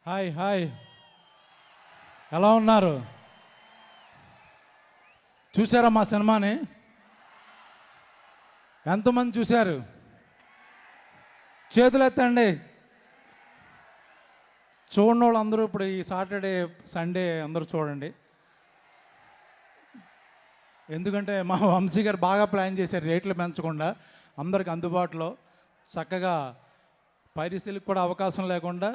Hi hi, ఎలా ఉన్నారు? చూసారా మా సినిమాని? ఎంతమంది చూశారు? చేతులు ఎత్తండి. చూడని వాళ్ళు అందరూ ఇప్పుడు ఈ సాటర్డే సండే అందరూ చూడండి. ఎందుకంటే మా వంశీ గారు బాగా ప్లాన్ చేశారు, రేట్లు పెంచకుండా అందరికి అందుబాటులో చక్కగా పైరసీలకు కూడా అవకాశం లేకుండా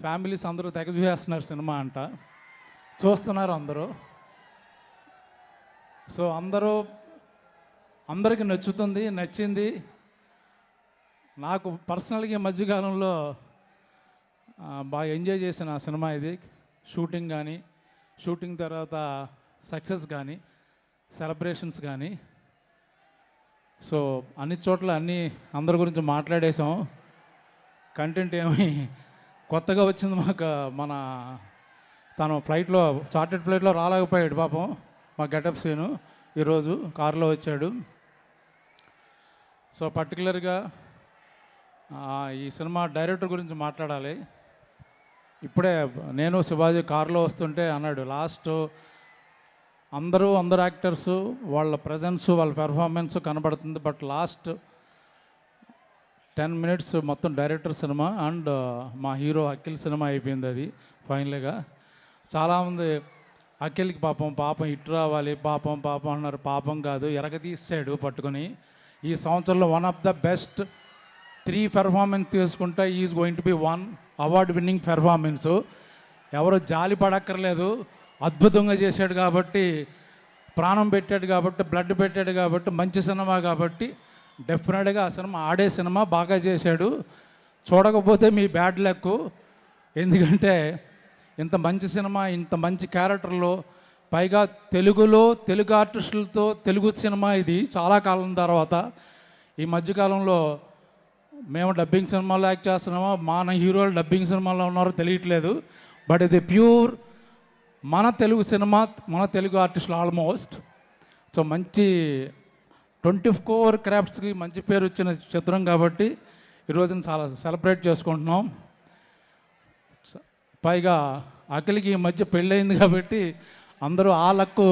ఫ్యామిలీస్ అందరూ తెగ చూసేస్తున్నారు సినిమా అంట, చూస్తున్నారు అందరూ. సో అందరికీ నచ్చింది. నాకు పర్సనల్గా ఈ మధ్యకాలంలో బాగా ఎంజాయ్ చేసిన సినిమా ఇది. షూటింగ్ కానీ, షూటింగ్ తర్వాత సక్సెస్ కానీ, సెలబ్రేషన్స్ కానీ, సో అన్ని చోట్ల అందరి గురించి మాట్లాడేసాం. కంటెంట్ ఏమి కొత్తగా వచ్చింది మాకు. తను చార్టెడ్ ఫ్లైట్లో రాలేకపోయాడు పాపం. మా గెటప్ సీను ఈరోజు కారులో వచ్చాడు. సో పర్టికులర్గా ఈ సినిమా డైరెక్టర్ గురించి మాట్లాడాలి. ఇప్పుడే నేను శివాజీ కారులో వస్తుంటే అన్నాడు, లాస్ట్ అందరూ యాక్టర్స్ వాళ్ళ ప్రజెన్స్, వాళ్ళ పెర్ఫార్మెన్స్ కనబడుతుంది, బట్ లాస్ట్ 10 minutes మొత్తం డైరెక్టర్ సినిమా అండ్ మా హీరో అఖిల్ సినిమా అయిపోయింది. అది ఫైనల్గా చాలామంది అఖిల్కి పాపం హిట్ రావాలి, పాపం అన్నారు. పాపం కాదు, ఎరగదీసాడు పట్టుకొని. ఈ సంవత్సరంలో one of the best 3 performance తీసుకుంటే is going to be 1 award winning performance. ఎవరు జాలి పడక్కర్లేదు, అద్భుతంగా చేశాడు కాబట్టి, ప్రాణం పెట్టాడు కాబట్టి, బ్లడ్ పెట్టాడు కాబట్టి, మంచి సినిమా కాబట్టి డెఫినెట్గా ఆ సినిమా ఆడే సినిమా, బాగా చేశాడు. చూడకపోతే మీ బ్యాడ్ లక్. ఎందుకంటే ఇంత మంచి సినిమా, ఇంత మంచి క్యారెక్టర్లో, పైగా తెలుగు ఆర్టిస్టులతో తెలుగు సినిమా ఇది చాలా కాలం తర్వాత. ఈ మధ్యకాలంలో మేము డబ్బింగ్ సినిమాలో యాక్ట్ చేస్తున్నామో, మన హీరోలు డబ్బింగ్ సినిమాలో ఉన్నారో తెలియట్లేదు. బట్ ఇది ప్యూర్ మన తెలుగు సినిమా, మన తెలుగు ఆర్టిస్టులు ఆల్మోస్ట్. సో మంచి 24 క్రాఫ్ట్స్కి మంచి పేరు వచ్చిన చిత్రం కాబట్టి ఈరోజున చాలా సెలబ్రేట్ చేసుకుంటున్నాం. పైగా అఖిల్కి ఈ మధ్య పెళ్ళయింది కాబట్టి అందరూ ఆ లక్కు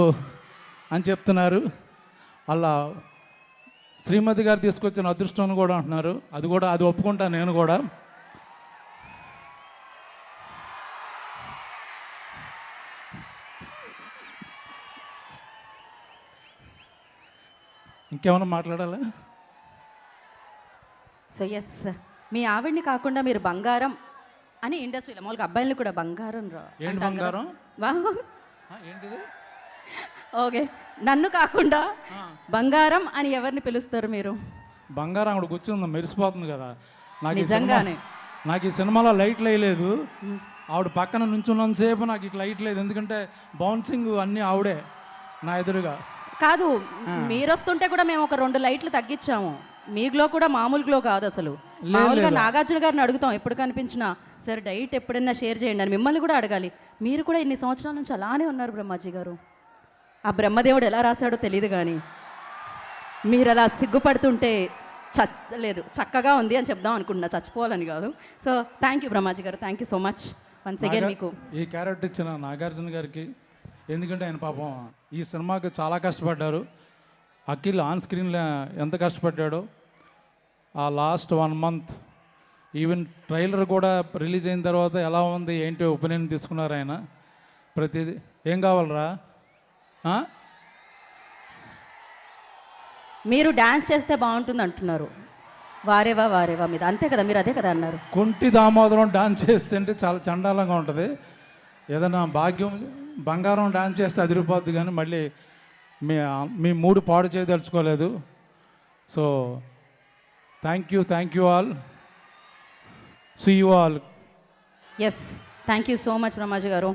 అని చెప్తున్నారు. అలా శ్రీమతి గారు తీసుకొచ్చిన అదృష్టం కూడా అంటున్నారు. అది ఒప్పుకుంటాను నేను కూడా. ఇంకేమైనా మాట్లాడాలా? సో ఎస్, మీ ఆవిడ్ని కాకుండా మీరు బంగారం అని ఇండస్ట్రీలో మామూలుగా అబ్బాయిలు కూడా బంగారం ఏంటి బంగారం? ఏంటిది? ఓకే, నన్ను కాకుండా బంగారం అని ఎవరిని పిలుస్తారు మీరు? బంగారం అక్కడ కూర్చుంది, మెరిసిపోతుంది కదా. నిజంగానే నాకు ఈ సినిమాలో లైట్లు వేయలేదు. ఆవిడ పక్కన నుంచున్నంతసేపు నాకు ఇట్లా లైట్ లేదు, ఎందుకంటే బౌన్సింగ్ అన్నీ ఆవిడే నా ఎదురుగా. కాదు, మీరు వస్తుంటే కూడా మేము ఒక 2 లైట్లు తగ్గించాము. మీ గ్లో కూడా మామూలు గ్లో కాదు అసలు. మామూలుగా నాగార్జున గారిని అడుగుతాం ఎప్పుడు కనిపించినా, సార్ డైట్ ఎప్పుడైనా షేర్ చేయండి అని. మిమ్మల్ని కూడా అడగాలి. మీరు కూడా ఇన్ని సంవత్సరాల నుంచి అలానే ఉన్నారు బ్రహ్మాజీ గారు. ఆ బ్రహ్మదేవుడు ఎలా రాశాడో తెలియదు కానీ మీరు అలా సిగ్గుపడుతుంటే లేదు, చక్కగా ఉంది అని చెప్దాం అనుకుంటున్నా, చచ్చిపోవాలని కాదు. సో థ్యాంక్ యూ బ్రహ్మాజీ గారు, thank you so much once again. మీకు ఈ క్యారెక్టర్ ఇచ్చిన నాగార్జున గారికి, ఎందుకంటే ఆయన పాపం ఈ సినిమాకి చాలా కష్టపడ్డారు. అఖిల్ ఆన్ స్క్రీన్లో ఎంత కష్టపడ్డాడో, ఆ లాస్ట్ 1 month ఈవెన్ ట్రైలర్ కూడా రిలీజ్ అయిన తర్వాత ఎలా ఉంది ఏంటి ఒపీనియన్ తీసుకున్నారు ఆయన. ప్రతిదీ ఏం కావాలరా, మీరు డ్యాన్స్ చేస్తే బాగుంటుంది అంటున్నారు. వారేవా మీద అంతే కదా, మీరు అదే కదా అన్నారు. కుంటి దామోదరం డాన్స్ చేస్తుంటే చాలా చండాలంగా ఉంటుంది. ఏదైనా బంగారం డాన్స్ చేస్తే అదిరిపోద్ది, కానీ మళ్ళీ మీ మూడు పాడు చేయదలుచుకోలేదు. So thank you all, see you all. Yes, thank you so much Brahmaji గారు.